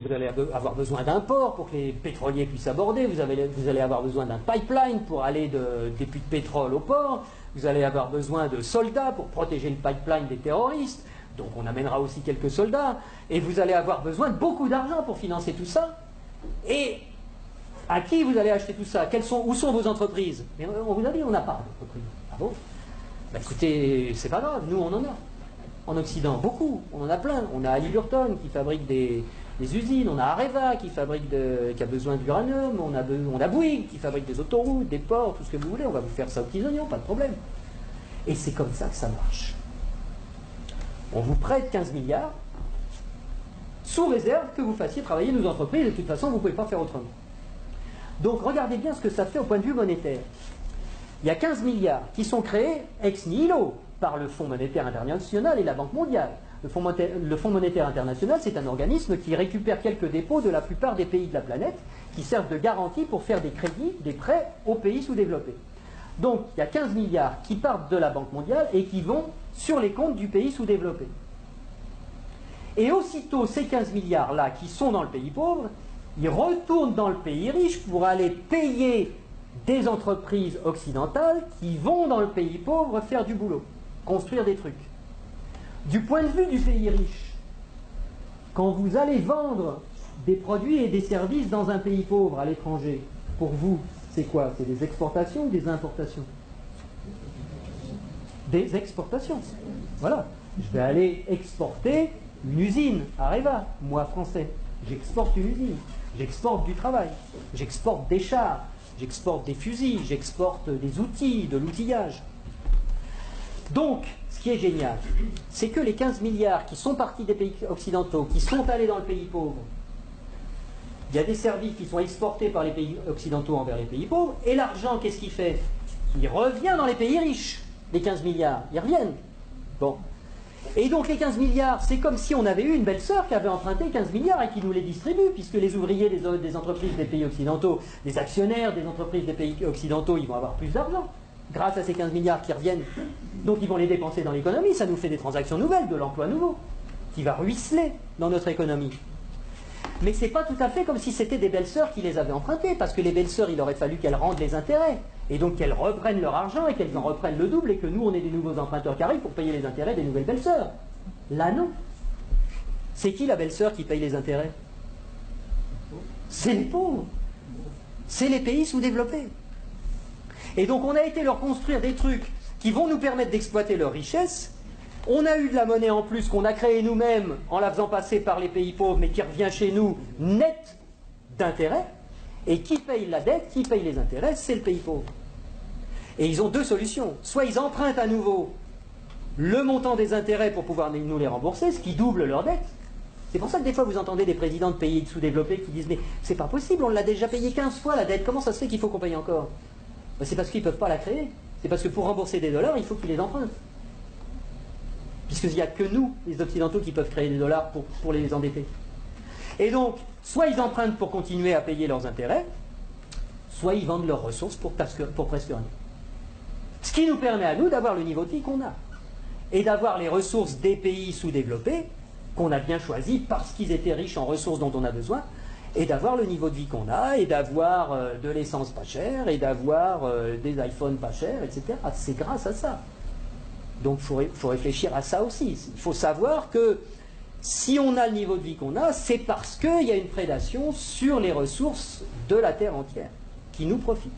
Vous allez avoir besoin d'un port pour que les pétroliers puissent aborder, vous allez avoir besoin d'un pipeline pour aller des puits de pétrole au port, vous allez avoir besoin de soldats pour protéger le pipeline des terroristes, donc on amènera aussi quelques soldats, et vous allez avoir besoin de beaucoup d'argent pour financer tout ça. Et à qui vous allez acheter tout ça? Où sont vos entreprises? Mais on vous a dit, on n'a pas d'entreprise. Ah bon? Bah écoutez, c'est pas grave, nous on en a. En Occident, beaucoup, on en a plein. On a Halliburton qui fabrique des usines, on a Areva qui a besoin d'uranium, on a Bouygues qui fabrique des autoroutes, des ports, tout ce que vous voulez, on va vous faire ça aux petits oignons, pas de problème. Et c'est comme ça que ça marche. On vous prête 15 milliards, sous réserve que vous fassiez travailler nos entreprises, et de toute façon vous ne pouvez pas faire autrement. Donc regardez bien ce que ça fait au point de vue monétaire. Il y a 15 milliards qui sont créés ex nihilo par le Fonds monétaire international et la Banque mondiale. Le Fonds monétaire international, c'est un organisme qui récupère quelques dépôts de la plupart des pays de la planète qui servent de garantie pour faire des crédits, des prêts aux pays sous-développés. Donc, il y a 15 milliards qui partent de la Banque mondiale et qui vont sur les comptes du pays sous-développé. Et aussitôt, ces 15 milliards-là qui sont dans le pays pauvre, ils retournent dans le pays riche pour aller payer des entreprises occidentales qui vont dans le pays pauvre faire du boulot, construire des trucs. Du point de vue du pays riche, quand vous allez vendre des produits et des services dans un pays pauvre à l'étranger, pour vous, c'est quoi? C'est des exportations ou des importations? Des exportations. Voilà. Je vais aller exporter une usine, Areva, moi français. J'exporte une usine, j'exporte du travail, j'exporte des chars, j'exporte des fusils, j'exporte des outils, de l'outillage. Donc, ce qui est génial, c'est que les 15 milliards qui sont partis des pays occidentaux, qui sont allés dans le pays pauvre, il y a des services qui sont exportés par les pays occidentaux envers les pays pauvres, et l'argent, qu'est-ce qu'il fait? Il revient dans les pays riches, les 15 milliards, ils reviennent. Bon. Et donc les 15 milliards, c'est comme si on avait eu une belle-sœur qui avait emprunté 15 milliards et qui nous les distribue, puisque les ouvriers des entreprises des pays occidentaux, les actionnaires des entreprises des pays occidentaux, ils vont avoir plus d'argent grâce à ces 15 milliards qui reviennent. Donc ils vont les dépenser dans l'économie, ça nous fait des transactions nouvelles, de l'emploi nouveau, qui va ruisseler dans notre économie. Mais c'est pas tout à fait comme si c'était des belles-sœurs qui les avaient empruntées, parce que les belles-sœurs, il aurait fallu qu'elles rendent les intérêts, et donc qu'elles reprennent leur argent, et qu'elles en reprennent le double, et que nous, on ait des nouveaux emprunteurs qui arrivent pour payer les intérêts des nouvelles belles-sœurs. Là, non. C'est qui la belle-sœur qui paye les intérêts? C'est les pauvres. C'est les pays sous-développés. Et donc on a été leur construire des trucs qui vont nous permettre d'exploiter leur richesse. On a eu de la monnaie en plus qu'on a créée nous-mêmes en la faisant passer par les pays pauvres, mais qui revient chez nous net d'intérêts. Et qui paye la dette, qui paye les intérêts, c'est le pays pauvre. Et ils ont deux solutions. Soit ils empruntent à nouveau le montant des intérêts pour pouvoir nous les rembourser, ce qui double leur dette. C'est pour ça que des fois vous entendez des présidents de pays sous-développés qui disent « Mais c'est pas possible, on l'a déjà payé 15 fois la dette, comment ça se fait qu'il faut qu'on paye encore ?» C'est parce qu'ils ne peuvent pas la créer. C'est parce que pour rembourser des dollars, il faut qu'ils les empruntent. Puisqu'il n'y a que nous, les Occidentaux, qui peuvent créer des dollars pour les endetter. Et donc, soit ils empruntent pour continuer à payer leurs intérêts, soit ils vendent leurs ressources pour presque rien. Ce qui nous permet à nous d'avoir le niveau de vie qu'on a. Et d'avoir les ressources des pays sous-développés, qu'on a bien choisis parce qu'ils étaient riches en ressources dont on a besoin, et d'avoir le niveau de vie qu'on a, et d'avoir de l'essence pas chère, et d'avoir des iPhones pas chers, etc. C'est grâce à ça. Donc il faut réfléchir à ça aussi. Il faut savoir que si on a le niveau de vie qu'on a, c'est parce qu'il y a une prédation sur les ressources de la Terre entière, qui nous profitent.